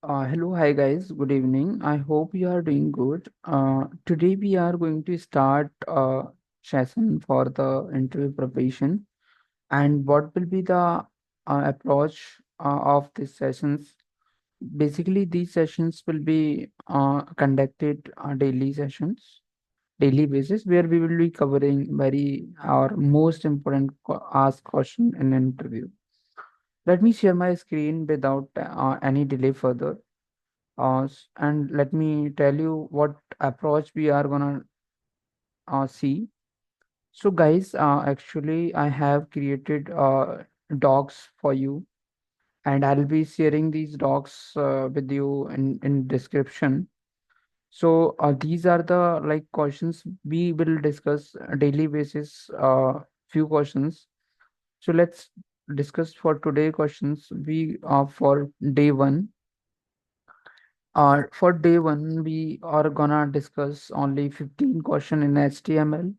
Hello, hi guys, good evening. I hope you are doing good. Today we are going to start a session for the interview preparation. And what will be the approach of these sessions? Basically, these sessions will be conducted daily sessions, daily basis, where we will be covering very our most important asked question in an interview. Let me share my screen without any delay further. And let me tell you what approach we are gonna see. So, guys, actually, I have created docs for you, and I'll be sharing these docs with you in description. So, these are the like questions we will discuss daily basis. Few questions. So let's discuss for today questions. We for day one. For day one, we are gonna discuss only 15 question in HTML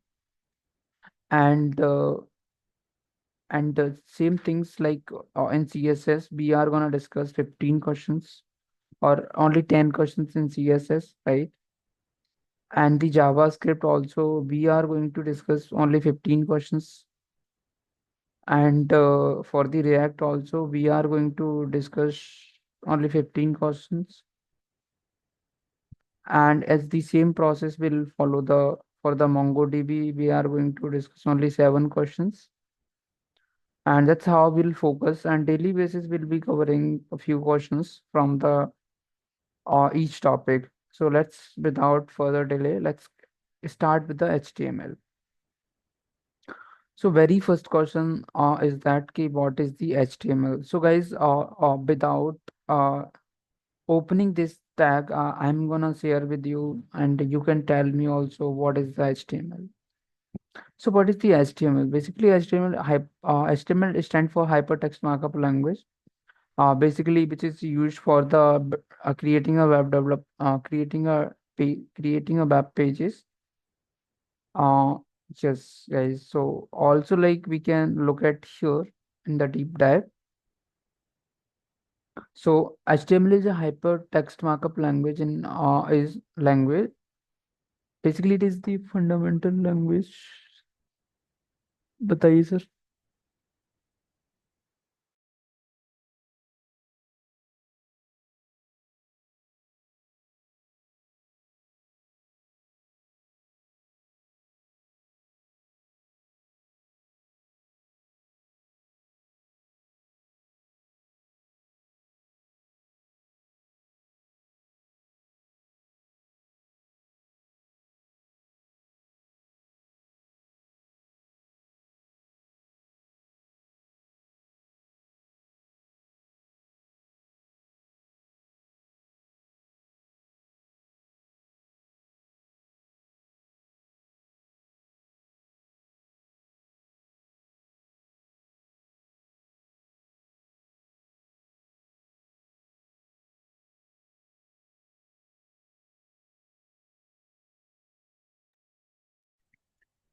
and the same things like in CSS, we are gonna discuss 15 questions or only 10 questions in CSS, right? And the JavaScript also, we are going to discuss only 15 questions. And for the React also, we are going to discuss only 15 questions. And as the same process will follow the for the MongoDB, we are going to discuss only 7 questions. And that's how we'll focus. And daily basis, we'll be covering a few questions from the each topic. So let's, without further delay, let's start with the HTML. So very first question is that key, what is the HTML? So guys, without opening this tag, I'm gonna share with you, and you can tell me also what is the HTML. So what is the HTML? Basically, HTML stands for Hypertext Markup Language. Basically, which is used for the creating a creating a web pages. Uh, yes, guys. So also like we can look at here in the deep dive. So HTML is a hypertext markup language in is language. Basically, it is the fundamental language. बताइए sir.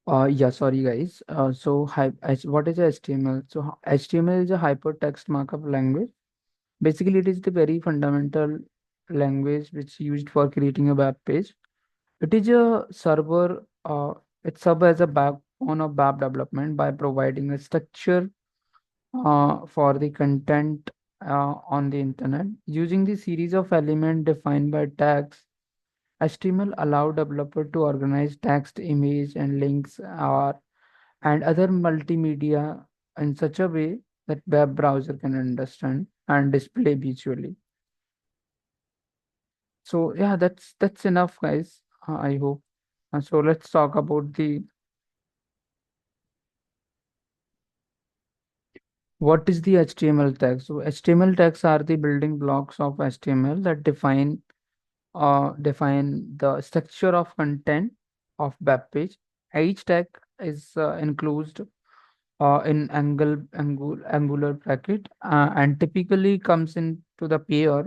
Yeah, sorry guys. What is HTML? So HTML is a hypertext markup language. Basically, it is the very fundamental language which used for creating a web page. It is a server. It serves as a backbone of web development by providing a structure for the content on the internet using the series of elements defined by tags. HTML allow developer to organize text, image, and links and other multimedia in such a way that web browser can understand and display visually. So yeah, that's enough, guys. I hope. So let's talk about the what is the HTML tag. So HTML tags are the building blocks of HTML that define the structure of content of web page. Each tag is enclosed angular bracket and typically comes into the pair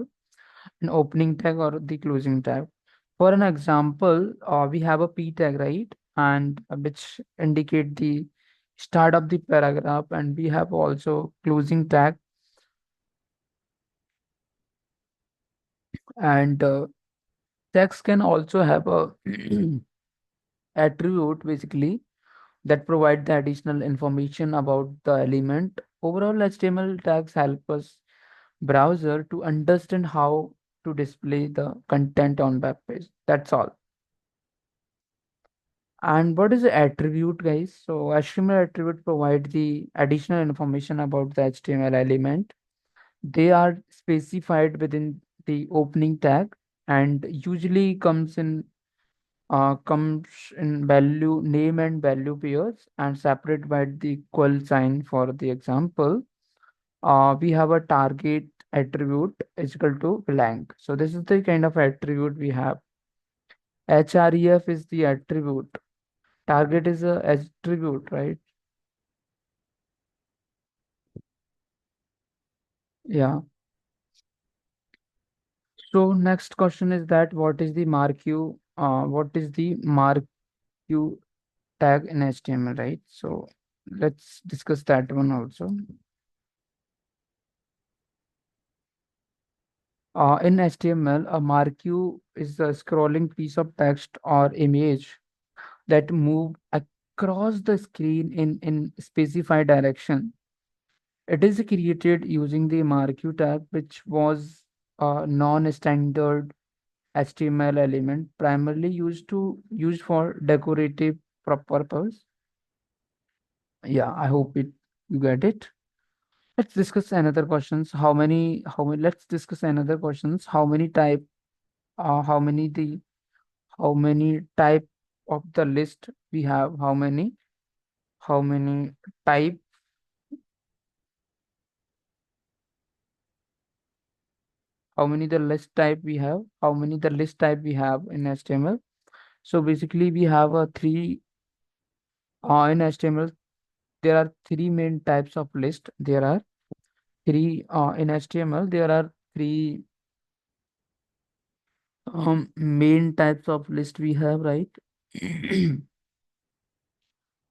an opening tag or the closing tag. For an example, we have a p tag, right? And which indicate the start of the paragraph, and we have also closing tag And text can also have a attribute basically that provide the additional information about the element. Overall, HTML tags help us browser to understand how to display the content on web page. That's all. And what is the attribute, guys? So HTML attribute provide the additional information about the HTML element. They are specified within the opening tag and usually comes in value name and value pairs and separate by the equal sign. For the example, we have a target attribute is equal to blank. So this is the kind of attribute we have. Href is the attribute. Target is a attribute, right? Yeah. So next question is that what is the what is the marquee tag in HTML, right? So let's discuss that one also. In HTML, a marquee is a scrolling piece of text or image that move across the screen in specified direction. It is created using the marquee tag, which was a non-standard HTML element primarily used for decorative purpose. Yeah, I hope it you get it. Let's discuss another questions. Let's discuss another questions. How many the how many type of the list we have? How many type how many the list type we have? How many the list type we have in HTML? So basically we have a three in HTML there are three main types of list. There are three in HTML there are three main types of list we have, right?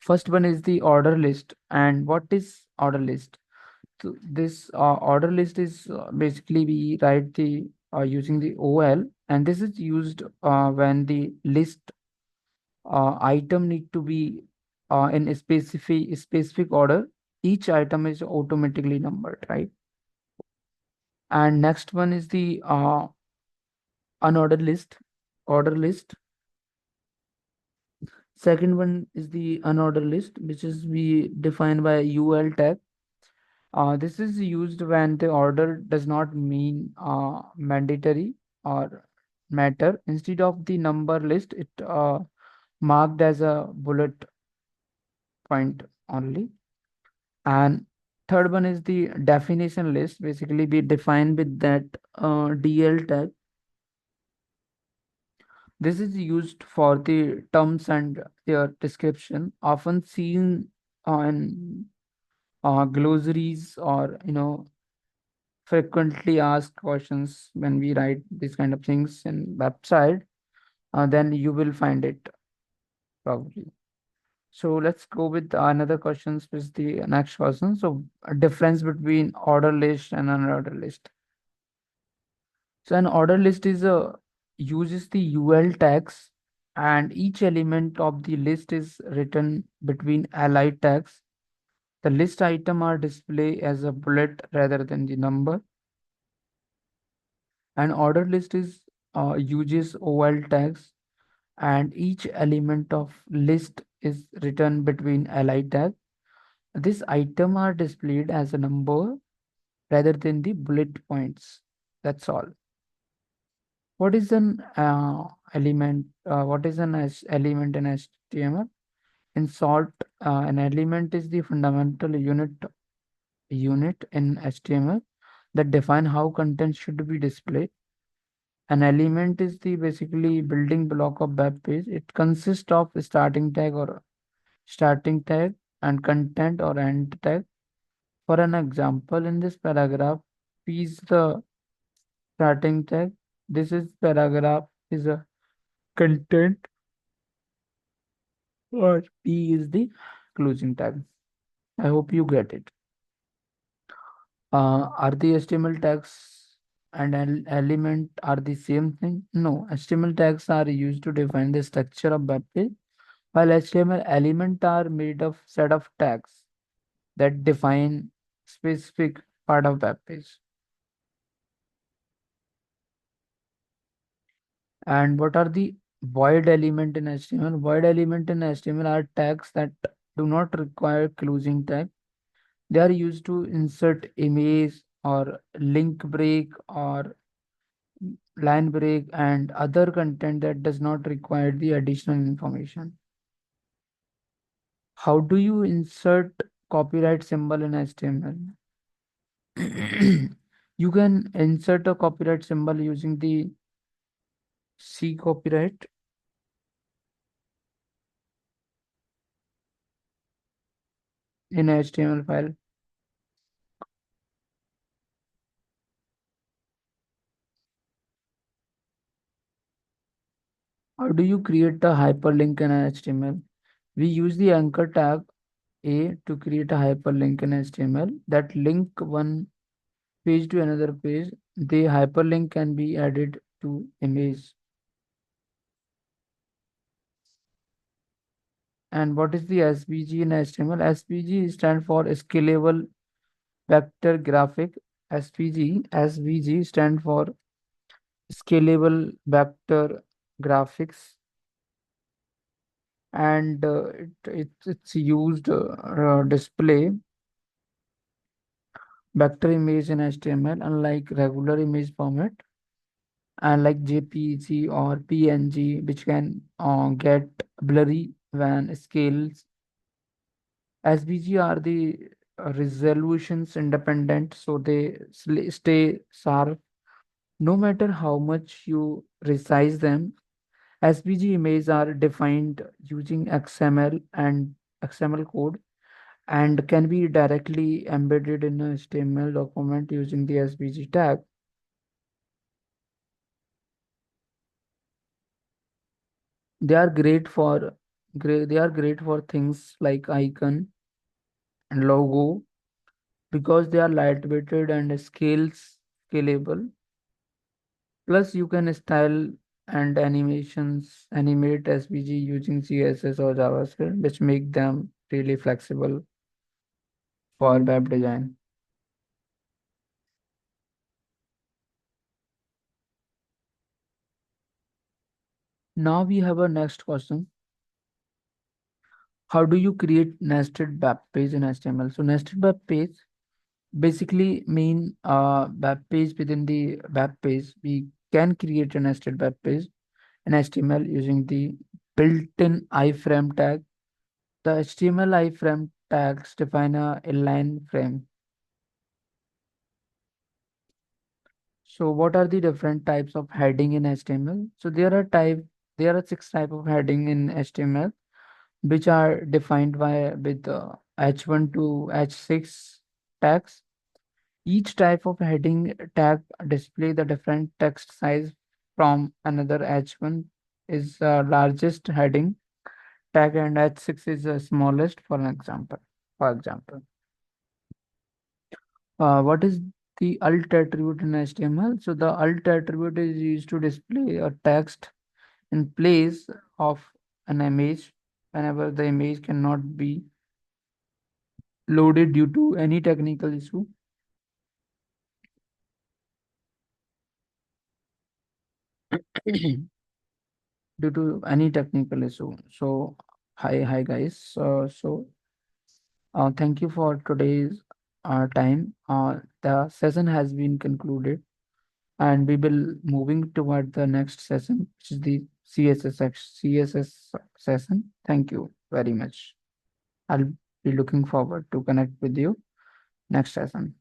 First one is the order list. And what is order list? So this order list is basically we write the using the OL, and this is used when the list item need to be in a specific order. Each item is automatically numbered, right? And next one is the unordered list, order list. Second one is the unordered list, which is we define by UL tag. This is used when the order does not mean mandatory or matter. Instead of the number list, it marked as a bullet point only. And third one is the definition list. Basically, we define with that DL tag. This is used for the terms and their description, often seen on glossaries or frequently asked questions when we write these kind of things in website. Then you will find it probably. So let's go with another questions with the next question. So a difference between order list and unordered list. So an order list is a uses the UL tags, and each element of the list is written between allied tags. The list item are displayed as a bullet rather than the number. An order list is uses OL tags, and each element of list is written between allied tag. This item are displayed as a number rather than the bullet points. That's all. What is an element? What is element in HTML? In short, an element is the fundamental unit in HTML that define how content should be displayed. An element is the basically building block of web page. It consists of starting tag and content or end tag. For an example, in this paragraph, P is the starting tag. This is paragraph is a content or P is the closing tag. I hope you get it. Are the HTML tags? and element are the same thing? No, HTML tags are used to define the structure of web page, while HTML elements are made of set of tags that define specific part of web page. And what are the void element in HTML? Void element in HTML are tags that do not require closing tag. They are used to insert image or link break or line break and other content that does not require the additional information. How do you insert copyright symbol in HTML? You can insert a copyright symbol using the C copyright in HTML file. How do you create a hyperlink in HTML? We use the anchor tag A to create a hyperlink in HTML that link one page to another page. The hyperlink can be added to image. And what is the SVG in HTML? SVG stands for scalable vector graphic. SVG stand for scalable vector graphics, and it's used display vector image in HTML, unlike regular image format, and like JPG or PNG, which can get blurry when scales. SVG are the resolutions independent, so they stay sharp no matter how much you resize them. SVG images are defined using XML and XML code and can be directly embedded in a HTML document using the SVG tag. They are great for things like icon and logo because they are lightweighted and scalable. Plus, you can style and animate SVG using CSS or JavaScript, which make them really flexible for web design. Now we have a next question. How do you create nested web page in HTML? So nested web page basically mean web page within the web page. We can create a nested web page in HTML using the built-in iframe tag. The HTML iframe tags define a inline frame. So what are the different types of heading in HTML? So there are six type of heading in HTML which are defined by with H1 to H6 tags. Each type of heading tag display the different text size from another. H1 is the largest heading tag and H6 is the smallest, for an example. For example, what is the alt attribute in HTML? So the alt attribute is used to display a text in place of an image whenever the image cannot be loaded due to any technical issue. Due to any technical issue. So, hi guys. Thank you for today's time. The session has been concluded, and we will moving toward the next session, which is the CSS session. Thank you very much. I'll be looking forward to connect with you next session.